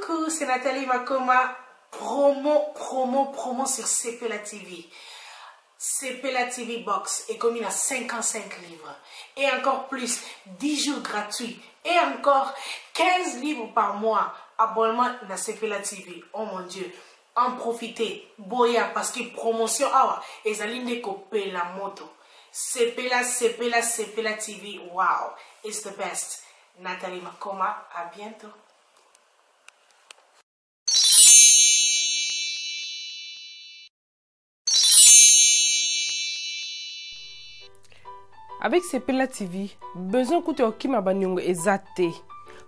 Coucou, c'est Nathalie Makoma. Promo sur CPLA TV. CPLA TV Box est commis à 55 livres. Et encore plus, 10 jours gratuits. Et encore 15 livres par mois. Abonnement à CPLA TV. Oh mon Dieu. En profitez. Boya parce que promotion. Et ça l'inde coupé la moto. CPLA TV. Wow. It's the best. Nathalie Makoma. À bientôt. Avec CPLA TV, besoin que tu aies ma banyongo ezate.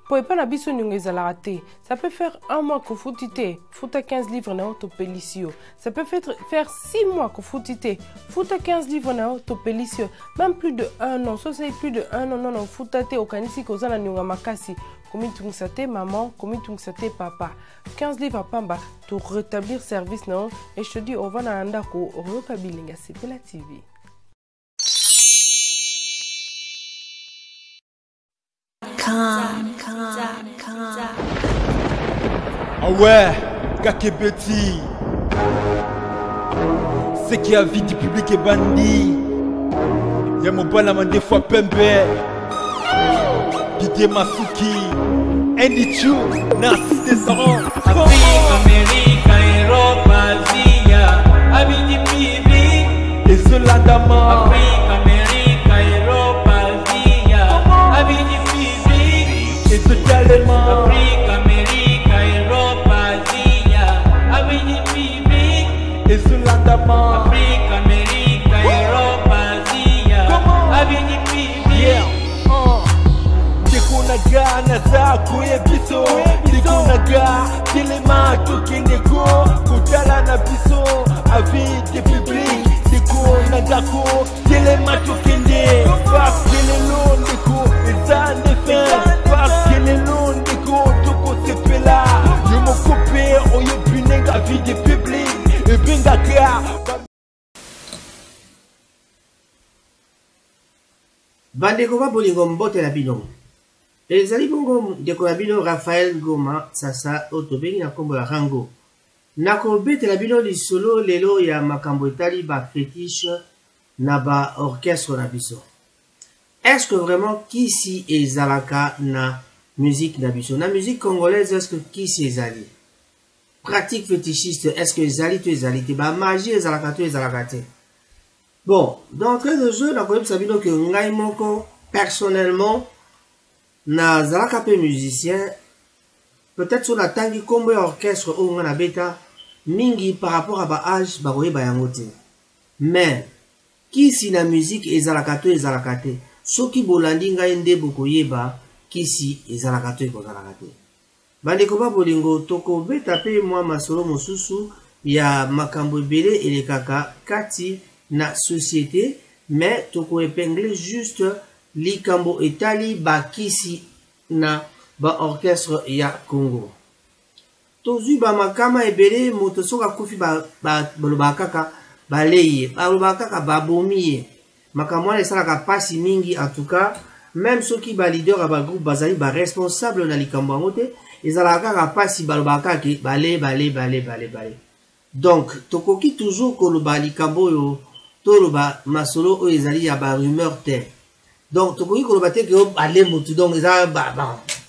Pour pas na biso nyongo ezalate. Ça peut faire un mois que foutite, fouta 15 livres na autopélicio. Ça peut faire 6 mois que foutite, fouta 15 livres na autopélicio. Même plus de 1 an, ça c'est plus de 1 an non foutate au kanisi koza na nyonga makasi. Komi tungsate maman, komi tungsate papa. 15 livres à pamba pour rétablir service non. Et je te dis, on va na anda ko repabilinga CPLA TV. Ah ouais, Kakebeti. C'est qui a vie du public est bandit. Y'a mon balaman des fois Pembe. Didier Masuki. Andy Chou, Narcisse Descendant. Afrique, Amérique, Europe, Asie, avis du public. Et cela d'Ama. Afrique, Amérique, Europe, Asie, avis du public. Et ce calaiement. Afrique, Amérique, Europe, Asie, avis du public. Et cela d'Ama. Afrique, Amérique, Europe, Asie, avis du public. Naga naza kuye biso Diko naga kilema tukindeko Kutala na biso avis de public Diko naga ko kilema tukinde Parce que le long deko eza nefe Parce que le long deko toko CPLA Yomo kope oyo binenga avis de public Et benga ka Bandeko ba bolingo mbote na bino ezali bongo ndeko na bino Raphaël Ngoma sasa otobengi na kombo ya Rango nakobetela bino lisolo lelo ya makambo etali ba fétiche na ba orchestre na biso. Est-ce que vraiment kisi ezalaka na musique na biso na musique congolaise? Est-ce que kisi ezali pratique fétichiste? Est-ce que ezali to ezali te ba magie ezalaka to ezalaka te? Bon, d'entrée de jeu nakoyebisa bino ke ngai moko personnellement na zalaka pe musicien peut-être sur la tangi kombo ya orchestre o nga na beta mingi par rapport à ba âge ba koyeba yango te mais kisi na musique ezalaka to ezalaka te soki bolandi ngai nde bokoyeba kisi ezalaka to ekozalaka te. Bandeko ba bolingo toko beta pe mwa masolo mosusu ya makambo ebele elekaka kati na société mais toko épingler juste likambo etali bakisi na ba orchestre ya Congo. Tozu ba makama ebele moto soka kufi ba kaka baleye ba kaka babomiye makamwa esalaka pasi mingi en tout cas même soki ba leader ba groupe bazali ba responsable na likambo ngote ezalaka kaka pasi balobaka ke bale donc tokoki toujours koloba likambo yo toloba masolo o ezali ya ba rumeur te. Donc, tu peux dire que aller mutu donc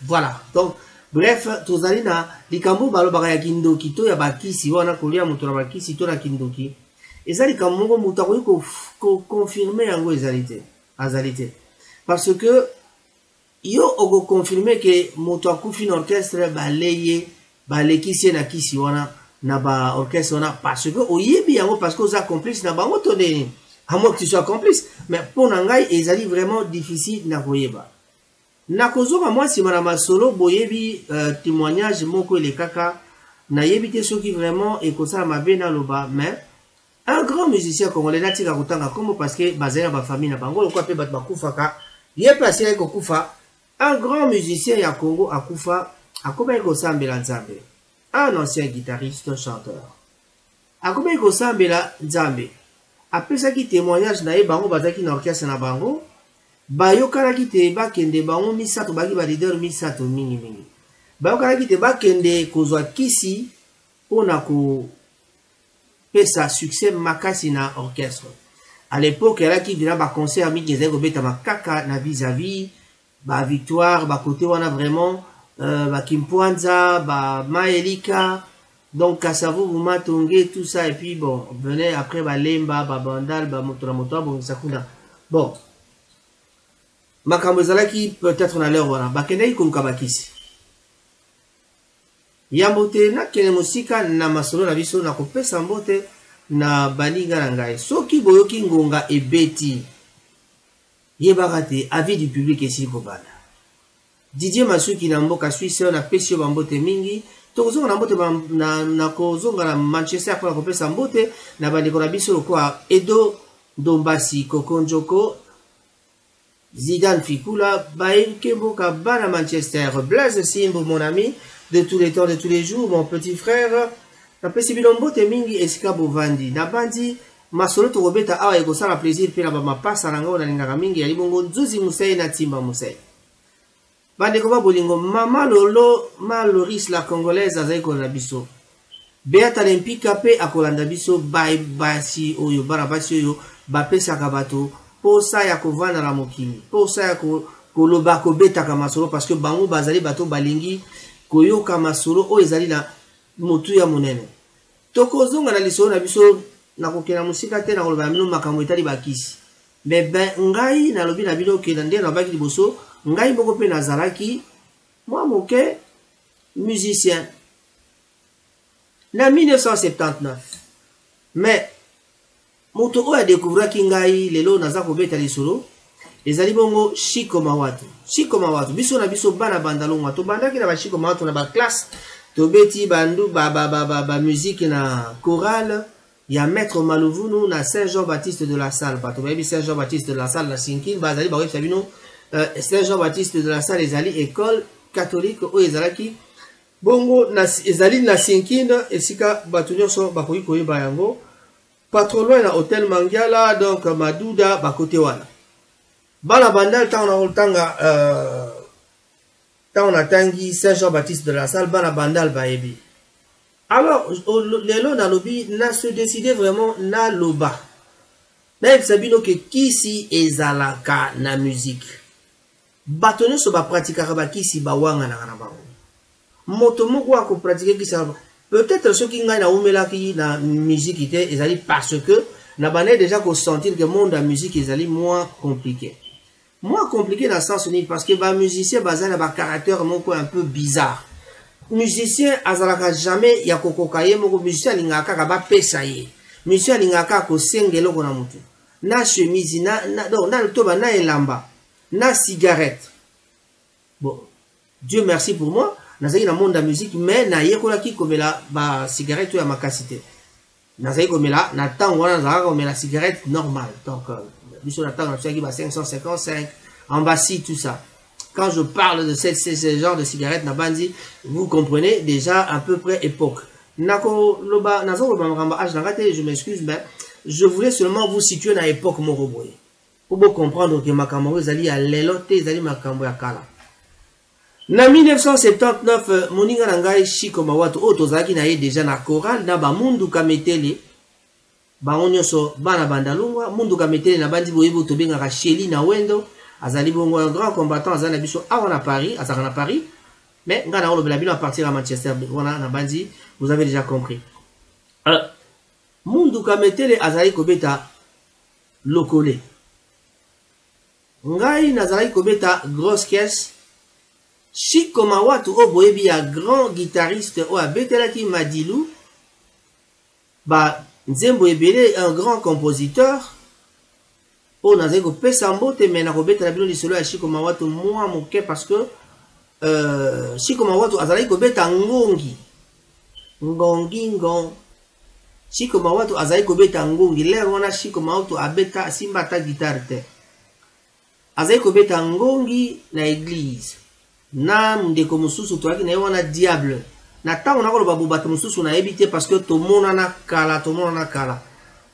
voilà. Donc, bref, tozali na likambo balo baka ya kindoki to ya bakisi wana kolia mutu na bakisi to na kindoki. Ezali likambo mutu ko confirmer yango ezalité, azalité. Parce que yo ogo confirmer que mutu akufi na orchestre baleye balekisi na kisi wana na ba orchestre wana parce que oyebi yango parce que oza complice na bango to de à moins que tu sois complice, mais pour Nangai, ils allaient vraiment difficile na koyeba. Na kozoka moi si madame solo boyebi témoignage moko le kaka na yebite ceux qui vraiment et comme ça ma bena loba mais un grand musicien congolais na tika kutanga comme parce que bazena ba famille na bango quoi pe bat bakufaka yé placé ko kufa un grand musicien ya Congo akufa akoba ko sambela nzambe un ancien guitariste chanteur akoba ko sambela nzambe. Après ça qui témoignage na bango bazaki na orchestre na bango bayokanaki te bakende bango misato baki ba leader misato mingi bayokanaki te bakende kozwa kisi mpona kopesa succès makasi na orchestre. À l'époque elaki vina baconcert mingi ezali kobetama kaka na vis-à-vis victoire côté wana vraiment Kimpwanza, Maelika, donc Kassavo, Matonge, tout ça, et puis bon, venait après Lemba, Bandal, Motoramoto, bon, Sakuna. Bon, Makambozalaki, peut-être on a l'heure, voilà, Bakenei comme Kabakisi. Yambote, na kene musika, na masolo, na biso, na kope sambote, na baninga nangai. Soki boyoki ngonga et beti, yebarate, avis du public ici, Kobana. Didier Masuki na mboka Suisse na pesio bambote mingi tokozonga na mbote na kozonga na Manchester pour kopesa mbote na bandeko na biso kwa Edo Dombasi Kokonjoko Zidane Fikula Baïke Mboka bana Manchester Blaise Simbo mon ami de tous les temps de tous les jours mon petit frère na pesi bilombote mingi esika bovandi na bandi masolo to robeta awa ekosala plaisir pe na ba mapasa nango na lingaka mingi ya libongo Nzuzi Musei na Timba Musei. Bandeko ba bolingo mama lolo Maloris la congolaise azali kolanda biso Beata Olympique pe akolanda biso basi oyo barabasi oyo bapesaka bato posa ya kovanda na mokili posa ya koloba kobetaka masolo parce que bango bazali bato balingi koyoka masolo oyo ezali na motu ya monene tokozonga na lisolo na biso na kokena musika te na koloba mino makambo etali bakisi mais ben ngai na lobi na bino kena nde na baki liboso ngai moko pe nazalaki moi moke musicien na 1979 mais moto oyo adekouvriraki ngai lelo naza kobeta lisolo ezali bongo Shiko Mawatu biso na biso bana bandalongwa tobandaki na Shiko Mawatu na baklasse tobeti bandu musique na chorale ya maître Maluvunu na Saint-Jean-Baptiste de la Salle bato bayebi Saint-Jean-Baptiste de la Salle na Sinkine bazali bakoyebisa bino Saint-Jean-Baptiste de la Salle ezali école catholique oyo ezalaki bongo ezali na Sinkine esika bato nyonso bakoki koyeba yango patron loin na hôtel Mangiala donc Maduda bakote wana bana bandal on atangi Saint-Jean-Baptiste de la Salle bana bandal bayebi. Alors lelo na lobi na se décider vraiment na loba na sabino ke kisi ezalaka na musique bato nyonso bapratikaka bakisi bawanga na bango moto moko akopratike kisi peut-être soki ngai naumelaki na musique te ezali parce que na banaye déjà kosentir que monde ya musique ezali moins compliqué dans le sens unique parce que bamusicien bazali na bacaractère moko un peu bizarre musicien azalaka jamais ya kokoka ye moko musicien alingaka kaka bapesa ye musicien alingaka kosenga eloko na mutu na chemise na toba na elamba na cigarette. Bon, Dieu merci pour moi nazali na monde de musique mais na yekolaki komela ba cigarette ya makasité nazali komela na tango wana nazalaka komela cigarette normale donc biso na tango na tsaki ba 555 en bassi tout ça. Quand je parle de ce genre de cigarette na bandi vous comprenez déjà à peu près époque nako loba nazo loba makamba âge na ngate je m'excuse mais je voulais seulement vous situer na époque moko boye pour comprendre que makambo ezali ya lelo te ezali makambo ya kala. Na 1979 moninga na ngai Shiko Mawatu oyo tozalaki na ye déjà na chorale na bamunduka metele bango nyonso bana bandalungwa munduka metele na bandi boyebi tobengaka Sheli na wendo azali bongo un grand combattant azali na biso awa na Paris azalaka na Paris mais nga na olobela bino à partir à Manchester wana na bandi vous avez déjà compris. Munduka metele azali kobeta lokole ngai nazalaki kobeta grosse caisse. Shiko Mawatu o boyebi ya grand guitariste o abetelaki Madilu ba nzembo ebele un grand compositeur o nazali kopesa mbote me na kobetela bino lisolo ya Shiko Mawatu mwa moke parce que Shiko Mawatu azalaki kobeta ngongi Shiko Mawatu azali kobeta ngongi lero wana Shiko Mawatu abeta asimba ta guitare te azali kobeta ngongi na église na ndeko mususu toaki na wana diable na tango nakoloba bato mususu na ebite parce que tomona na kala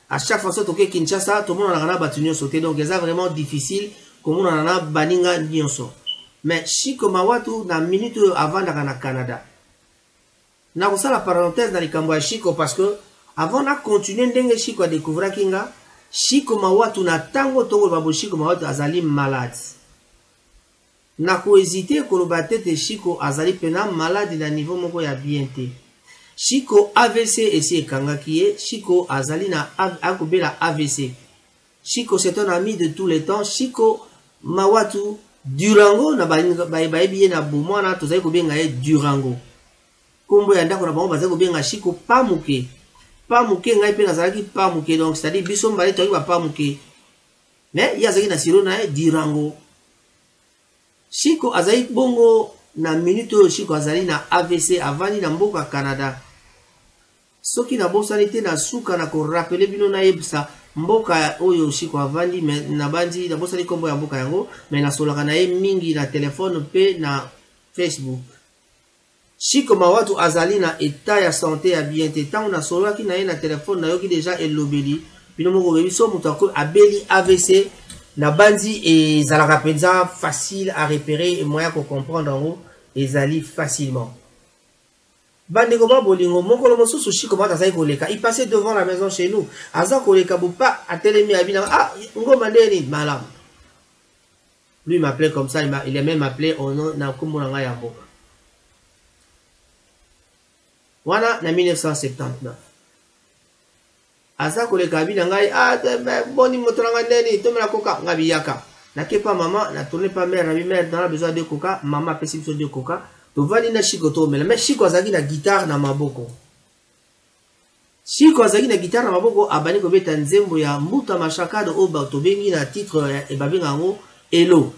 à chaque fois toke Kinshasa tomona na bato nyonso te donc eza vraiment difficile komona na baninga nyonso mais Chico Mawatu na minute avant d'aller na Canada. Na ça la parenthèse dans les cambo ya Chico parce que avant na continuer ndenge Chico a découvrir kinga Chico Mawatu na tango tongo babo Chico Mawatu azali malade. Na ko hésiter ko batete Chico azali pena malade na niveau moko ya bien te. Chico AVC esi kanga kiye Chico azali na akobela AVC. Chico c'est un ami de tous les temps. Chico Mawatu Durango na bayebi na bomwana tozali ko benga ye Durango. Kombo ya ndako na bango bazali ko benga Chico Pamuke. Pamuke ngai pe nazalaki Pamuke donc c'est-à-dire biso mbali toyi ba Pamuke. Mais yazaki na siro na ye Durango. Chico azali bongo na minute oyo Chico azali na AVC avandi na mboka Canada. Soki na bosanité na suka na ko rappeler bino na yebisa mboka oyo Chico avandi mais na bandi na bosani kombo ya mboka yango mais na solaka na ye mingi na téléphone pe na Facebook. Chico Mawatu azali na état ya santé ya bien te tant na solaki na ye na téléphone na yoki déjà elobeli bino moko bebiso mutako abeli AVC na bandi et zalaka penza facile à repérer et moyen ko comprendre en haut ezali facilement. Bande ko ba bolingo moko lo mosusu Chico Mawatu azali koleka il passait devant la maison chez nous aza koleka bupa atelemi abina ah ngoma ndeni malam. Lui m'appelait comme ça il est même appelé au nom na kombo na ya mboka. Wana na 1979 aza koleka abina ngai ah boni motoranga ndeni tomela koka ngabi yaka nakepa maman na tourner pas mère na mère dans la besoin de coca maman pesi biso de coca to vani na Chico to mela mais Chico azaki na guitare na maboko. Chico azaki na guitare na maboko abani ko beta nzembo ya Mbuta Mashakado o ba to bengi na titre e babenga ngo Elo.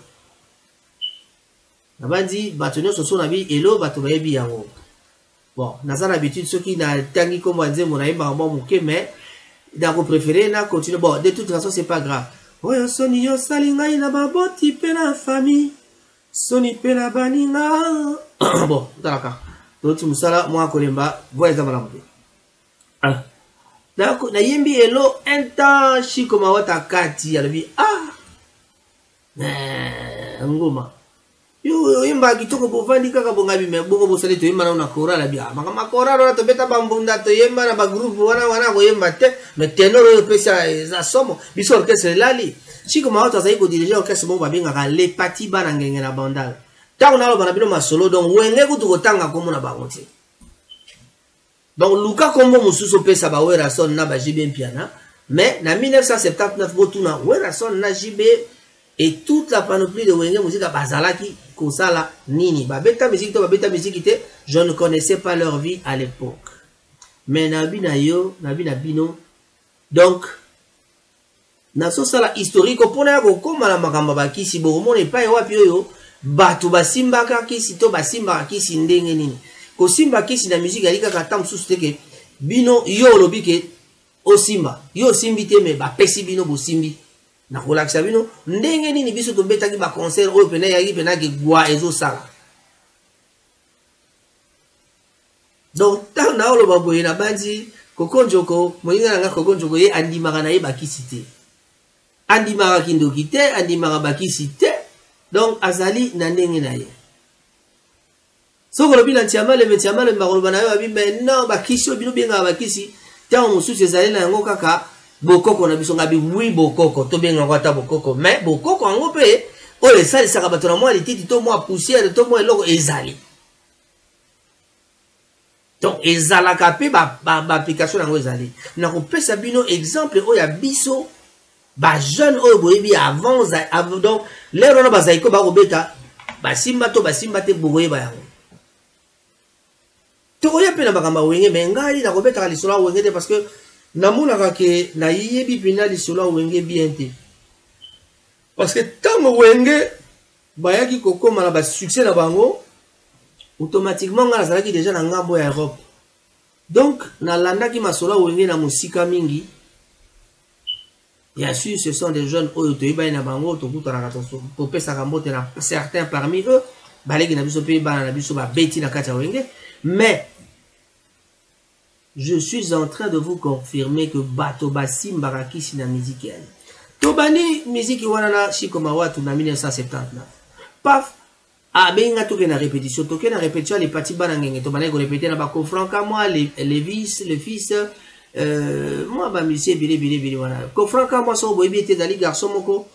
Na bandi batonyo soso na bi Elo bato bayebi yango. Bon, naza l'habitude ceux qui na tangi comme nzembo na yeba bon muke mais dako préféré na continuer bon de toute façon c'est pas grave. Oyo soni yo salinga ina baboti pe na famille. Soni pe na baninga. Bon, dalaka. Donc musala moi kolemba voix za malamu. Ah. Dako na yembi Elo un temps Chico Mawatu kati alobi ah. Ngoma. Yo yemba kitoko bovandi kaka bongabi me bongo bosali to yemba na chorale bia. Maka chorale na to beta bambunda to yemba na ba groupe wana ko yemba te me tenor yo pesa za somo biso orchestre lali. Chico Mawatu azali ko diriger orchestre mo babenga ka le pati bana ngenge na bandal. Ta ona lo bana bino masolo donc wenge kutu kotanga komo na bango te. Donc luka kombo mususu pesa ba wera son na ba JB piana mais na 1979 botuna wera son na JB et toute la panoplie de wenge musique bazalaki kosala nini babeta musique to babeta musique te je ne connaissais pas leur vie à l'époque mais nabina yo nabina bino donc na so sala historique pona ya kokoma na makamba bakisi bomona epai wapi oyo bato basimbaka kisi to basimbaka kisi ndenge nini kosimba kisi na musique alika kata mususu teke bino yo lobi ke osimba yo simbi te me bapesi bino bosimbi na kolakisa bino ndenge nini biso tobetaki ba concert oyo pena yaki pena ke gwa ezo sala donc tant na olo baboye na bandi kokonjoko moyinga nga kokonjoko ye andimaka na ye bakisi te andimaka kindoki te andimaka bakisi te donc azali na ndenge na ye soko lobi na ntiamale mbakoloba na yo abi mais non bakisi bino benga bakisi tant mosusu ezali na yango kaka bokoko na biso ngabi oui bokoko to benga ngata bokoko mais bokoko ango pe o le sali saka bato na moi lititi to moi poussière to moi eloko ezali donc ezala kapé ba application nango ezali na ko pesa bino exemple o ya biso ba jeune o boyebi avant donc lero na bazaiko ba ko beta basimba te boye ba yango to oya pe na bakamba wenge mengali na ko beta lisolo wenge te parce que namonaka ke na yebi pina lisolo wenge bien te parce que tango wenge bayaki kokoma na ba succès na bango automatiquement nga nazalaki déjà na ngambo ya Europe donc nalandaki masolo wenge na musika mingi bien sûr ce sont des jeunes oyo toyeba na bango tokutanaka topesaka mbote na certains parmi eux baleki na biso pe bana na biso babeti na kati ya wenge mais je suis en train de vous confirmer que bato basimbaka kisi na musique tobani musique wana na Chico Mawatu na 1979 paf Ah, ben, il y a tout qui est en répétition. Tout qui est en répétition, les petits banangeng. Tu vas répéter dans le Kofranka, moi, les fils, moi, bah, monsieur, bili, voilà. Kofranka, moi, son boy, était dans les garçons, moko.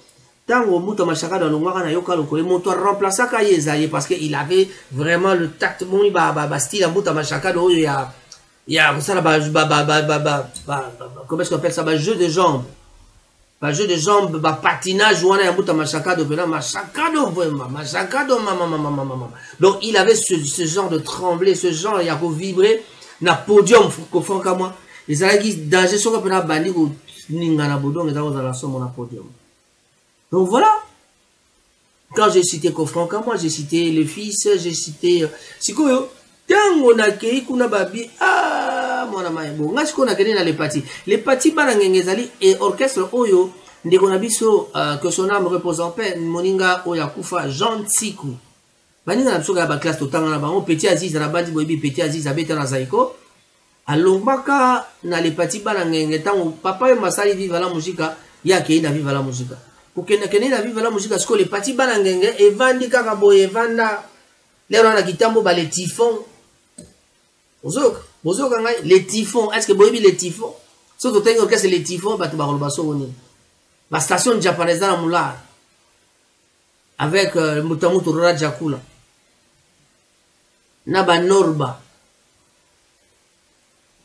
Tango, mouta machaka dans le noir, na yoka loko. Le moteur remplaça Kayezaye parce qu'il avait vraiment le tact, mon, style, à mouta machaka, il y a, ça, comment est-ce qu'on appelle ça, jeu de jambes. Jeu de jambes, patinage, donc il avait ce genre de trembler, ce genre, il y a pour vibrer, na podium, moi. Les alagis, danger, sont comme un bandit ou n'ingana bodon, et dans la somme, on a podium. Donc voilà. Quand j'ai cité Kofranka, moi, j'ai cité le fils, j'ai cité, Sikoyo, tango na kei kuna babi, mwana maebo ngasi kona kene na les partis banangengezali et orchestre oyo ndeko na biso que son âme repose en paix moninga oya kufa Jean Tsiku baninga na biso ka ba classe totanga na bango Petit Aziz na bandi boyebi Petit Aziz abeta na Zaiko alombaka na les partis banangenge tango papa yo masali viva la musique ya kei na viva la musique kokena kene na viva la musique siko les partis banangenge evandi kaka boye vanda lero na kitambo ba les typhons les typhons, est-ce que vous avez les typhons? Si vous avez les typhons, vous avez la station japonaise dans la moula avec Mutamutu Rajakula. Naba Norba.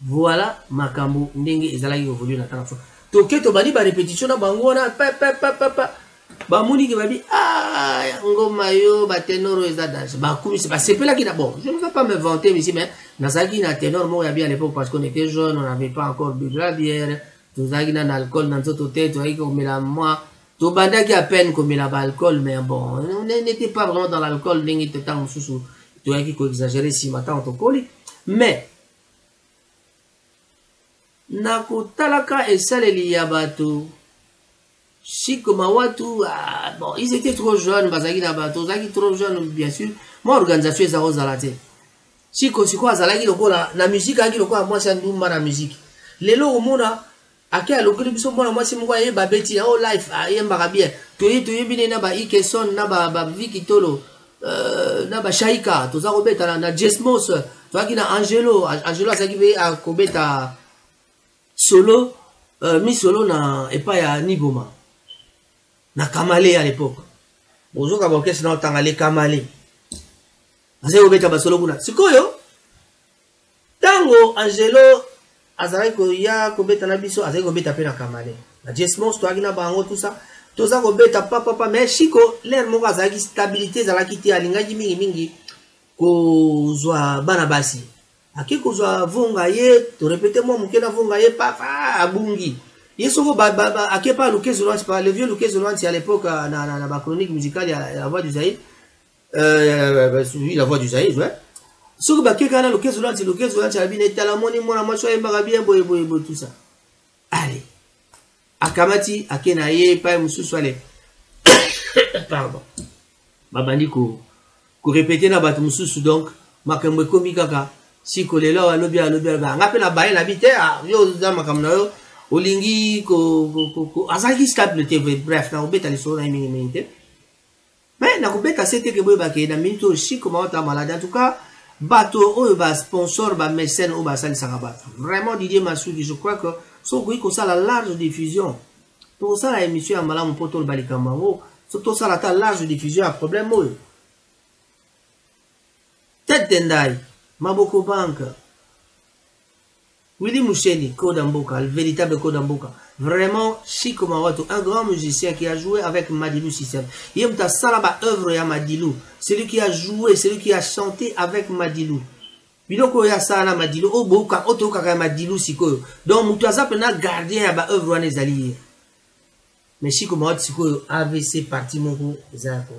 Voilà, Makambo, Ndenge, Ezalagi, évolue la trace. Toké, Tobani, ba répétition, na bangona, ba mouni qui va dire, ngoma yo, ba ténor, ezadage. Ba koumi, c'est pas là qui d'abord. Je ne vais pas me vanter, mais si, mais, Nazaki na ténor, moi, il y a bien à l'époque, parce qu'on était jeunes, on n'avait pas encore bu de la bière, tout ça, qui n'a l'alcool dans notre tête, tout ça, comme la moi, tout banda qui a peine comme il a l'alcool, mais bon, on n'était pas vraiment dans l'alcool, n'était pas en sous, tout ça, qui a exagéré si matin, on te mais, Nakotalaka et Saleli Yabato. Shikoma Watu, bon, ils étaient trop jeunes, Bazagi Nabato, Zagi trop jeunes, bien sûr. Moi, organisation, ils ont zalate. Shiko, c'est quoi, Zalagi, la musique, moi, c'est un douma la musique. Les lots, au monde, à quel local, moi, c'est moi, Babeti, oh, life, aïe, Barabien. Tu es naba, Ikeson, naba, Vikitolo, naba, Shaika, tout ça, Robeta, na Jesmos, tu vois, qui na Angelo, ça qui veut à Kobeta. Solo, mi solo na epa ya Nigoma. Na Kamale à l'époque. Bonjour ka orchestre na tangale Kamale. Aze obeta ba solo kuna. Sikoyo. Tango Angelo azali ko ya ko beta na biso azali ko beta pe na Kamale. Na Jesmos to agina bango tout ça. Toza ko beta papa mais Chiko l'air mo azali stabilité za la kiti alinga mingi ko zwa bana basi. Aki kozwa vonga ye to répéter moi mukena vonga ye papa abungi yesoko aki pas Lukezo Lwanti par le vieux Lukezo Lwanti à l'époque na ba chronique musicale la voix du Zaïre oui la voix du Zaïre ouais soko ba keka na Lukezo Lwanti abina etala moni mona macho yemba bien boye tout ça allez akamati akena ye pa mususu ale pardon babandi ko répéter na ba mususu donc makambo komi kaka si kolelo alobi ngape na baye na bite yo za makamna yo olingi ko azaki stable TV bref na obeta liso na mingi mais na kobeta c'était que boye ba ke na minto si comment ta malade en tout cas bato o ba sponsor ba mécène o ba sali sakaba vraiment Didier Massoudi je crois que so ko ça la large diffusion pour ça la émission à malamu poto balikamba o surtout ça la large diffusion a problème mo tête d'endai Maboko Bank, Willy Moucheni, Kodamboka, le véritable Kodamboka. Vraiment, Chiko Mawato, un grand musicien qui a joué avec Madilou System. Yemta Salaba œuvre ya Madilou. Celui qui a joué, celui qui a chanté avec Madilou. Biloko ya Sala Madilou, Oboka, Otoka Madilou Siko. Donc, Moutaza pena gardien ya ba œuvre wane zali. Mais Chiko Mawato Siko AVC parti moko zako.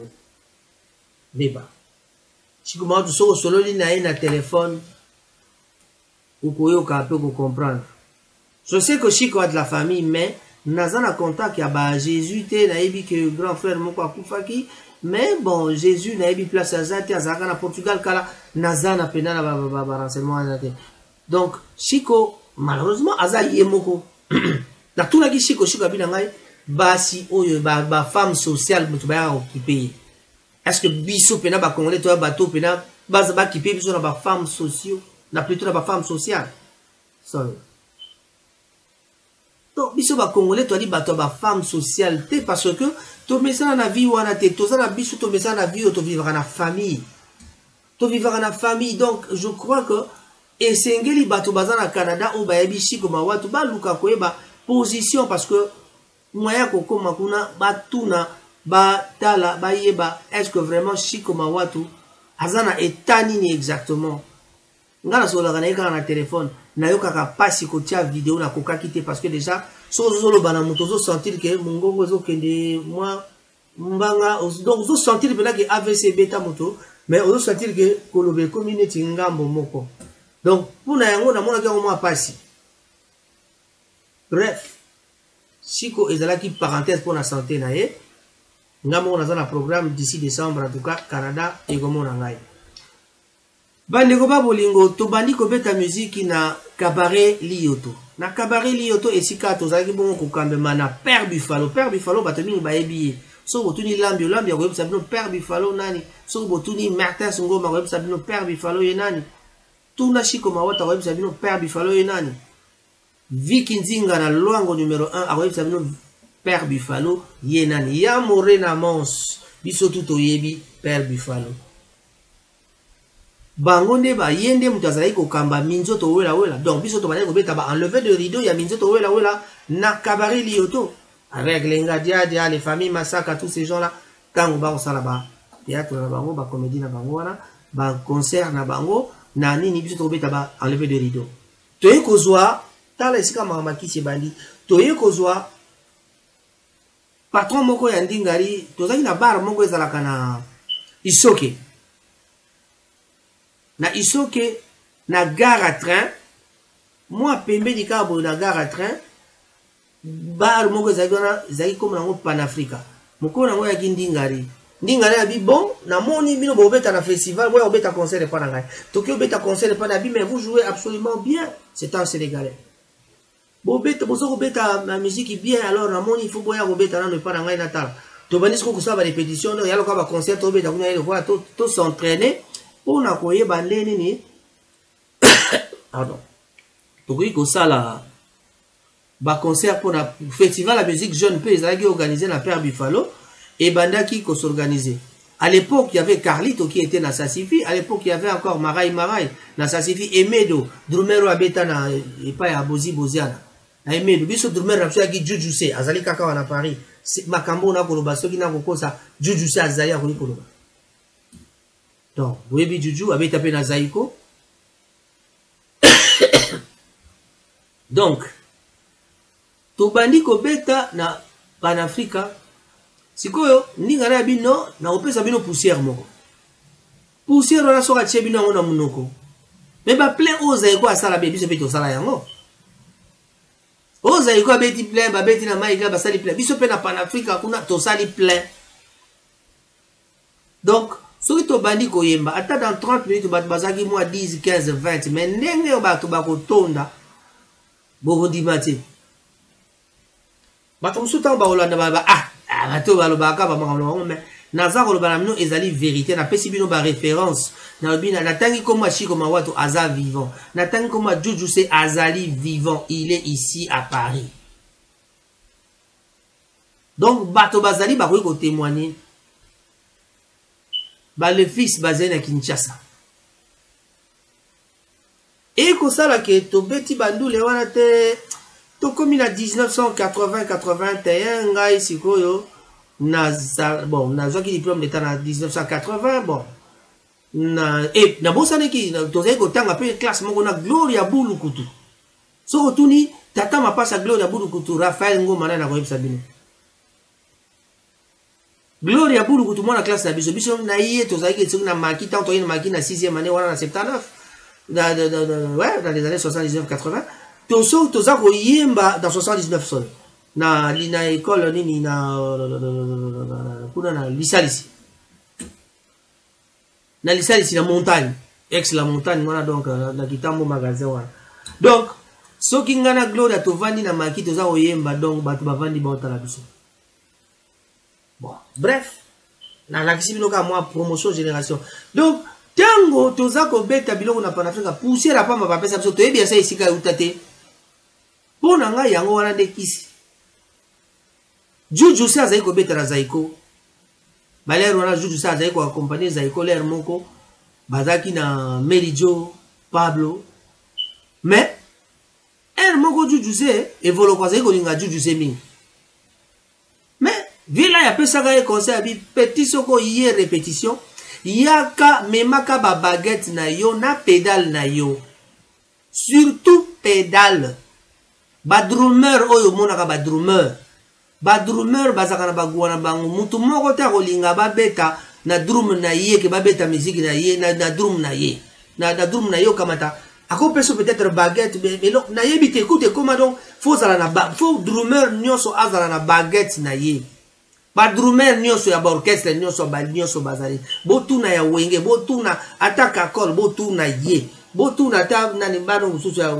Beba. Chiko Mawato soko solo li na ye na téléphone ou koyoka peu comprendre. Je sais que Chiko a de la famille mais nazana contact ya ba Jésus te na yebi que grand frère moko akufaki mais bon Jésus na yebi place azati azaka na Portugal kala nazana pena na ba renseignement azati. Donc Chiko malheureusement azali yemoko. Na tout la ki Chiko abina ngai basi oyo ba femme sociale mutu ba occupé. est-ce que biso pena ba congolais toi bateau pena ba qui peut biso na ba femmes sociaux na plutôt na ba femmes sociales sorry donc biso ba congolais toi di bateau ba femmes sociales te parce que to mesa na vie wana te to za na biso to mesa na vie to vivre na famille donc je crois que esengeli bato baza na Canada ou ba yebishi koma watu ba luka koyeba position parce que moya kokoma kuna batuna ba tala ba yeba est-ce que vraiment shikoma watu azana etani ni exactement ngana sola kana eka na téléphone na yoka ka pasi ko tia vidéo na koka kité parce que déjà so zolo bana moto zo sentir que mongongo zo kende moi mbanga donc zo sentir pela que AVC beta moto mais zo sentir que kolobe community ngambo moko donc pour na yango na mona ka mo pasi bref siko ezalaki parenthèse pour la santé na ye ngamo na zana programme d'ici décembre en tout cas Canada et comme na ngai bandeko ba bolingo to bandi ko beta musique na cabaret Lioto esika to zaki bongo ko kambema na Père Buffalo bato mingi ba yebi so botuni lambi ko yebisa bino Père Buffalo nani so botuni Martin Ngoma ko yebisa bino Père Buffalo ye nani tuna shiko mawata ko yebisa bino Père Buffalo ye nani Viki Nzinga na Luango numéro 1 a yebisa bino Père Buffalo ye nani ya Morena Mons biso tuto yebi Père Buffalo bango nde ba yende mutu azalaki kokamba minzoto wela donc biso to bana ko beta ba enlever de rideau ya minzoto wela na cabaret Lioto avec les ngadia les familles Massaka tous ces gens là tango ba osala ba théâtre na bango ba comédie na bango wana ba concert na bango na nini biso to beta ba enlever de rideau toye kozwa tala esika mama kisi bandi toye kozwa patron moko ya ndingari tozaki na bar moko ezalaka na Isoke na gare à train moi pembeni kabo na gare à train bar moko ezalaki comme nango Panafrica moko nango ya ndingari abi bon na moni bino bobeta na festival boya obeta concert pa na ngai toki obeta concert pa na bi mais vous jouez absolument bien c'est un sénégalais bobeta bozo beta ma musique bien alors na moni il faut boya obeta na pa na ngai na tala to banis ko kusaba répétition no yalo ka ba concert obeta kuna ile voilà to s'entraîner pour na koyeba ndeni ni pardon toki ko sala ba concert pour la festival la musique jeune peu ezalaki organisé na Père Buffalo et bandaki ko s'organiser. À l'époque, il y avait Carlito qui était na Sassifi, à l'époque il y avait encore Marai na Sassifi, Emedo Drumero abeta na epa ya Boziana na Emedo biso Drumero na ki Jujuse azali kaka wana Paris makambo na koloba soki na kokosa Jujuse azali akoni koloba donc webi Juju abeta pe na Zaiko donc to bandi ko beta na Panafrica sikoyo ninga na bino na opesa bino poussière moko poussière na soka tche bino ngona munoko me ba plein oza eko asala be biso beto sala yango oza eko abeti plein ba beti na maïga ba sali plein biso pe na Panafrica kuna to sali plein donc soki to bandi ko yemba ata dans 30 minutes ba bazaki moi 10 15 20 mais ndenge ba to ba ko tonda bo dimati ba to musuta ba olanda ba bato balobaka ba makambo mais naza koloba na mino ezali vérité na pesi bino ba référence na bina natangi comme Chiko Mawato aza vivant natangi comme Juju c'est azali vivant il est ici à Paris donc bato bazali ba ko témoigner ba le fils bazali na Kinshasa et ko sala ke to beti bandule wana te to komi na 1980-81 ngai sikoyo bon nazwaki diplôme d'état na 1980 bon na bosaneki tozali kotanga pe classe moko na Gloria Bulukutu soko tuni tata mapasa Gloria Bulukutu Raphaël Ngoma na koyebisa bino Gloria Bulukutu mwana classe na biso na ye tozali soki na maki tant toyena maki na 6e année wana na 79 ouais dans les années 79-80 toza koyemba dans 79 sol na école nini na kuna na lisalisi na montagne ex la montagne wana donc na kitambo magasin wana donc soki ngana Gloria tovandi na maki toza koyemba donc bato bavandi baotala biso bon bref nalakisi bino ka moi promotion génération. Donc tango toza ko beta biloko na panafrika pousser la pamba bapesa biso toyebi ya sa isika euta te. Pona nga yango wana de kisi. Juju sa azali ko beta na Zaiko. Baler wana Juju sa azali ko accompagner Zaiko l'air moko. Bazaki na Merijo Pablo. Mais er moko Juju se evolo kwa azali ko linga Juju se mingi. Mais vila ya pesa ka conseil abi petit soko hier répétition. Yaka memaka ba baguette na yo na pédale na yo. Surtout pédale. Ba drummer oyo monaka ba drummer. Ba drummer bazaka na bagwana bango mutu moko ta kolinga ba beta na drum na ye ke ba beta musique na ye na drum na ye. Na drum na yo kamata. Ako peso peut-être baguette mais non na ye bite écoute comment donc faut zala na ba faut drummer nyonso azala na baguette na ye. Ba drummer nyonso ya ba orchestre nyonso ba nyonso bazali. Bo tuna ya wenge bo tuna ataka col bo tuna ye. Bo tuna ta na nimbano mususu ya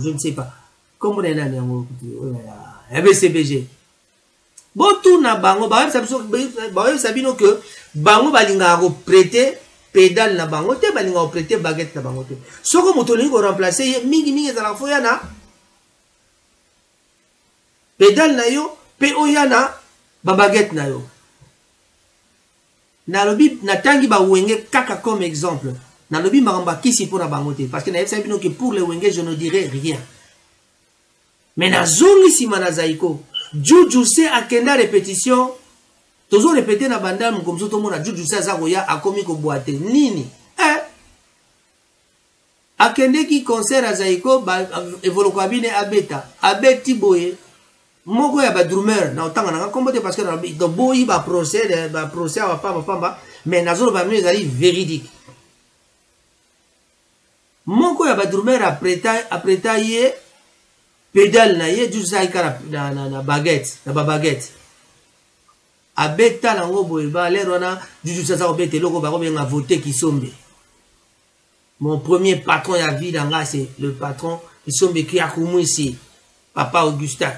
je ne sais pas. Comment on est là BCBG. Botou na bango ba sabino que bango balinga ko prêter pédale na bango te balinga ko prêter baguette na bango te. Soko motolingi ko remplacer mingi za la foya na pédale na yo pe oyana ba baguette na yo. Na lobi na tangi ba wenge kaka comme exemple. Na lobi maramba kisi pour na bango te parce que na sabino que pour les wenge je ne dirais rien. Mais na zongi sima na Zaiko Juju se akenda répétition tozo répéter na bandal comme ça tout le monde Juju se azakoya akomi ko boite nini akende ki concert a Zaiko ba evolo kwa bine abeta abeti boye moko ya ba drummer na otanga na kombote parce que dans boyi ba procès wa pamba mais na zolo ba mine zali véridique moko ya ba drummer apreta ye pédale na ye Juju sa ikara na baguette na ba baguette abeta nango boye ba lero na Juju sa obete loko ba ko benga voter Kisombe. Mon premier patron ya vie danga c'est le patron Kisombe qui a koumou ici papa Augustin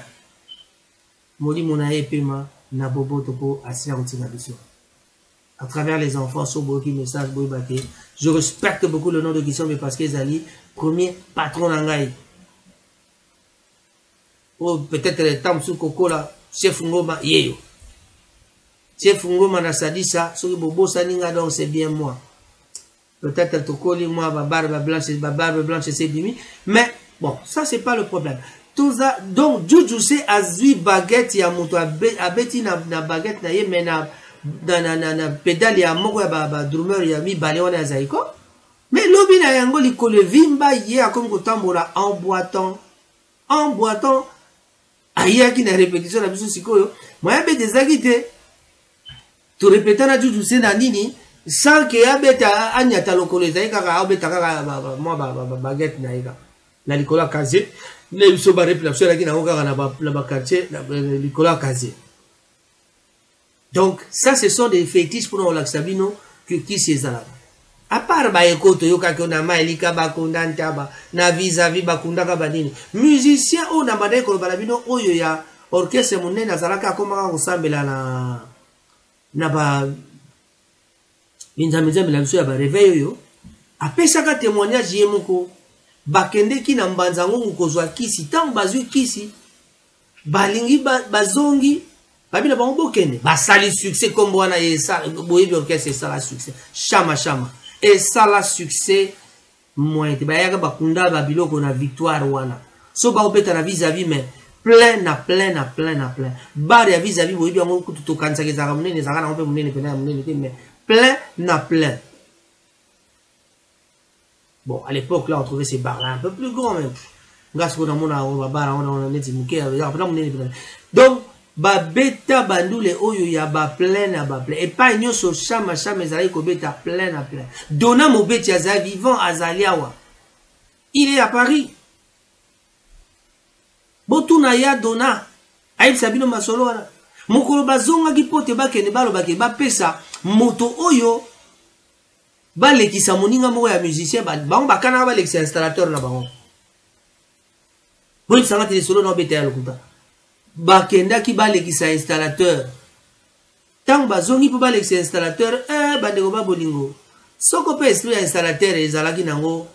moli monaye pema na bobo topo asia rotina biso à travers les enfants so boki message boy baté je respecte beaucoup le nom de Kisombe parce que Zali premier patron nangai. Oh, peut-être le temps sous Coco là, chef Ngoma, yeyo. Chef Ngoma na sadisa, so bobo saninga donc c'est bien moi. Peut-être le tokoli moi, barbe blanche, c'est bimi. Mais bon, ça c'est pas le problème. Tout ça, donc Juju se azui baguette ya moto abeti na baguette na ye mais na pédale ya moko ya ba drummer ya mi baleona ya Zaiko. Mais lobi na yango likolo vimba ye akomi kotambola en boitant. Ayaki na répétition na biso sikoyo moya be dezaki te to répéter na Juju se na nini sans que abeta anyata lokolo ezali kaka abeta kaka moi baguette na ika na likola kaze na biso ba réflexion laki na kaka na ba quartier na likola kaze. Donc ça ce sont des fétiches pour la Sabino qui c'est ça. À part ba ekoto yoka ko na mailika ba kondanta ba na vis-à-vis ba kundaka banini musicien o na badai ko balabino oyo ya orchestre munene azalaka komaka kosambela na ba binzamizambe la biso ya ba réveil yo apesaka témoignage yemoko bakende ki na mbanzango kozwa kisi tant bazui kisi balingi bazongi babina bango bokende basali succès comme wana yesa boyebi orchestre sala succès chama et ça la succès moins te bayaka bakunda ba biloko na victoire wana so ba opeta na vis-à-vis mais plein bar ya vis-à-vis boyebi yango kutu kanisa ke zaka munene zaka na mpe munene pena munene te mais plein. Bon à l'époque là on trouvait ces bars là un peu plus grands même grâce qu'on a mon bar on a neti muke après munene pena donc ba beta bandule oyo ya ba plein et pas nyoso chama ezali ko beta plein. Dona mobeti aza vivant azaliawa il est à Paris botuna ya Dona ayi sabino masolo wana mokolo bazonga ki pote bakene balobake bapesa moto oyo balekisa moninga moko ya musicien bango bakana balekisa installateur na bango bon sanga tele solo na beta ya lokuta bakenda ki balekisa installateur tant bazongi pour balek installateur bandeko ba bolingo soko pe esprit ya installateur ezalaki nango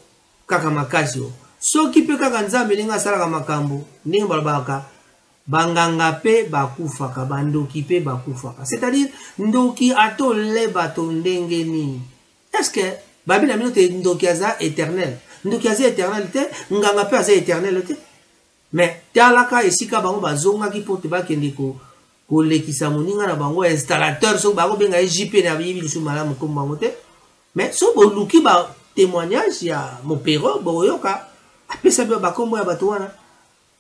kaka makasi yo soki pe kaka nzambe linga salaka makambo ndenge balobaka banganga pe bakufaka bandoki pe bakufaka c'est-à-dire ndoki atole bato ndenge nini est-ce que babila mino te ndoki aza éternel ndoki aza éternel te nganga pe aza éternel te mais talaka esika bango bazongaki po te bakende kolekisa moninga na bango installateur so bango benga JP na bibi lisu malamu ko bango te mais so boluki ba témoignage ya mopero boyoka apesa ba kombo ya bato wana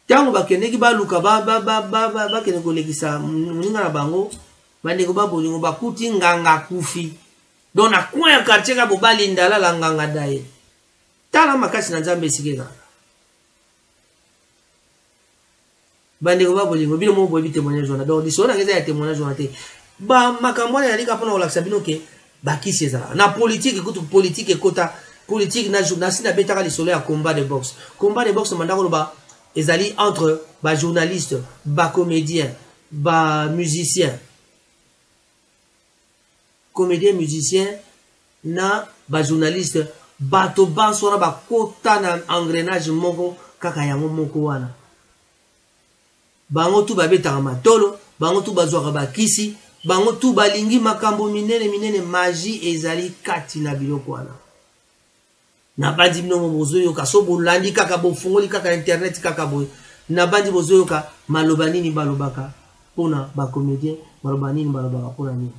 tango bakendeki baluka bakende kolekisa moninga na bango bandeko babolingo bakuti nganga kufi donc na coin ya quartier ka bobalindala la nganga daye tala makasi na nzambe esikeka bandeko babolingo bino mo boyebi témoignage wana donc lisona ngeza ya témoignage wana te ba makambo wana yalika mpona kolakisa bino ke bakisi ezala na politique ekutu politique ekota politique na journaliste na betaka lisolo ya combat de boxe manda koloba ezali entre ba journaliste ba comédien ba musicien comédien musicien na ba journaliste bato banso wana bakota na engrenage moko kaka yango moko wana bango tu babetaka matolo bango tu bazwaka bakisi bango tu balingi makambo minene magie ezali kati na biloko wana na bandi bino bozoyoka so bolandi kaka bofungoli kaka internet kaka boye na bandi bozoyoka maloba nini balobaka mpona bacomédien maloba nini balobaka mpona nini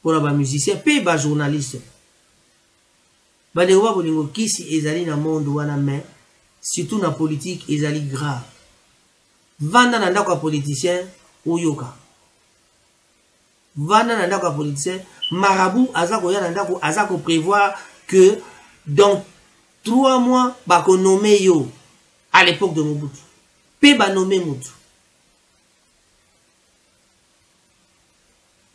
mpona bamusicien mpe bajournaliste bandeko babolingo kisi ezali na monde wana mais surtout na politique ezali grave vanda na ndako ya politicien oyoka vanda na ndako ya politicien marabout aza koya na ndako aza prévoir que dans 3 mois bakonome yo à l'époque de Mobutu pe banome mutu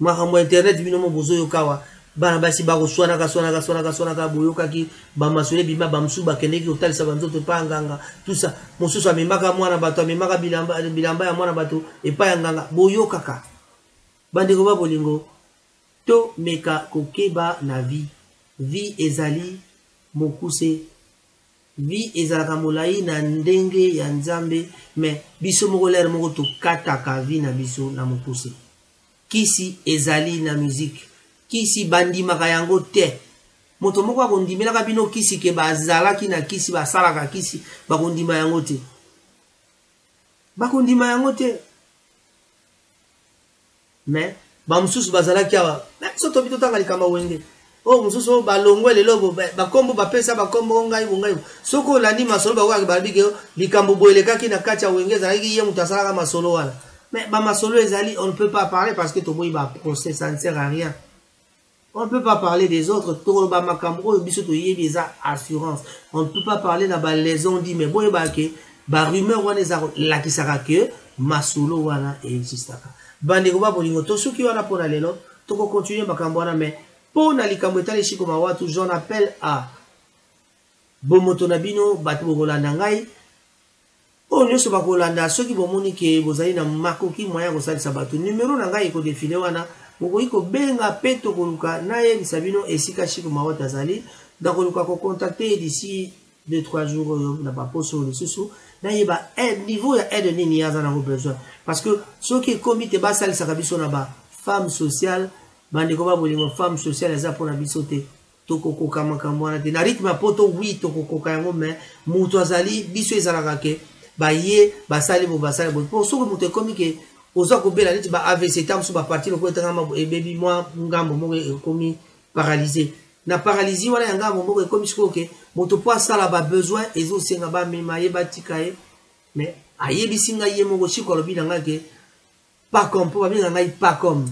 makambo internet bino mo bozoyoka wa bana basi bakoswanaka boyokaki bamasole bima bamsu bakendeki kotalisa banzoto epai ya nganga tout ça mosusu amemaka mwana bato amemaka bilamba ya mwana bato epai ya nganga boyokaka bandeko babolingo to meka kokeba na vie ezali mokuse vie ezalaka molai na ndenge ya nzambe mais biso moko lere moko tokataka vie na biso na mokuse kisi ezali na musique kisi bandimaka yango te moto moko akondimelaka bino kisi ke bazalaki na kisi basalaka kisi bakondima yango te mais bamosusu bazalaki awa so tobi totanga likamba wenge o mosusu balongwe lelo bakombo bapesa bakombo ngai bongai soko olandi masolo bakoki balobike likambo boyelekaki na kati ya wenge ezalaki ye moto asalaka masolo wana mais bamasolo ezali on ne peut pas parler parce que toboyi baprocès ça ne sert à rien. On ne peut pas parler des autres. On ne peut pas parler de les on dit mais bon ba rumeur wana la qui sera que masolo wana existe. Bande ko ba bolingo to suki wana pona lelo to ko continuer makambo wana mais pona likambo etali shiko mawatu j'en appelle à bomoto na bino batu bokolanda ngai o nyoso bakolanda soki bomoni ke bozali na makoki moya ko salisa batu numéro na ngai ko défiler wana Mokoiko benga peto koluka naye bisabino esika shiko mawata zali donc koluka ko contacter d'ici 2-3 jours na ba poso le susu naye ba aide niveau ya aide nini yaza na besoin parce que ce qui est comité ba sali sakabiso na ba femme sociale bande ko ba bolingo femme sociale za pona bisote toko koka makambo na te na rythme poto oui toko koka yango mais muto azali biso ezalaka ke ba ye ba sali bo pour ce que muto comité oza kobela neti ba AVC tamso ba partir ko etanga baby moi ngambo moko komi paralysé na paralysie wana ya ngambo moko komi sikoke moto po asala ba besoin ezo senga ba mema ye batika ye mais ayebi singa ye moko chiko lobi nga ke pas comme po babinga ngai pas comme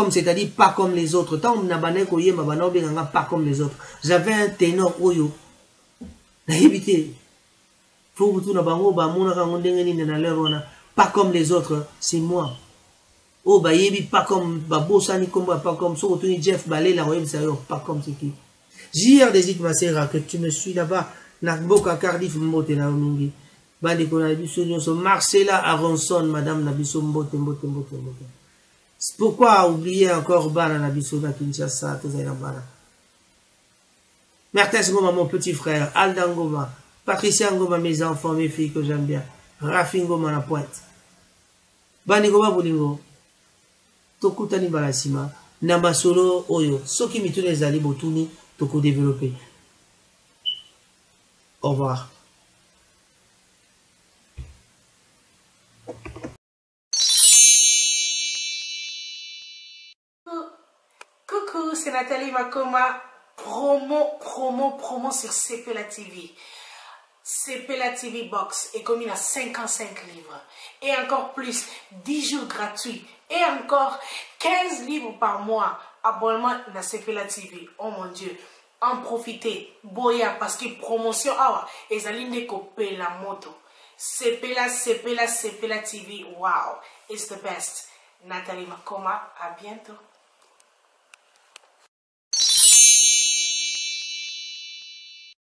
c'est-à-dire pas comme les autres tant na bané ko yema bana obinga nga pas comme les autres j'avais un ténor oyo na yebité faut que tout na bango ba mona ka ndenge ni na leur wana pas comme les autres, c'est moi. Oh, bah, yebi pas comme Babosani, pas comme ça, Jeff Balé, la royaume, pas comme c'est qui. J'hier des ma sœur, que tu me suis là-bas, Nakboka Cardiff, Mbote, na Omingi. Bande qu'on a vu sur Marcella Aronson, madame Nabiso, Mbote. Pourquoi oublier encore Bana na biso na Kinshasa, tout ça Bana. Mertens Ngoma, mon petit frère, Alda Ngoma, Patricia Ngoma, mes enfants, mes filles que j'aime bien, Rafi Ngoma na Pointe. Bani Ngoma Bolingo, Tokutani Balasima, Namasolo Oyo, Soki Mitune Zali Botuni, Toko développer. Au revoir. Coucou, c'est Nathalie Makoma. Promo sur Cepela TV. Cepela TV Box est commis à 55 livres. Et encore plus, 10 jours gratuits. Et encore 15 livres par mois. Abonnement à Cepela TV. Oh mon Dieu. En profitez. Boya parce que promotion awa. Et zaline kopé la moto. Cepela TV. Wow. It's the best. Nathalie Makoma. À bientôt.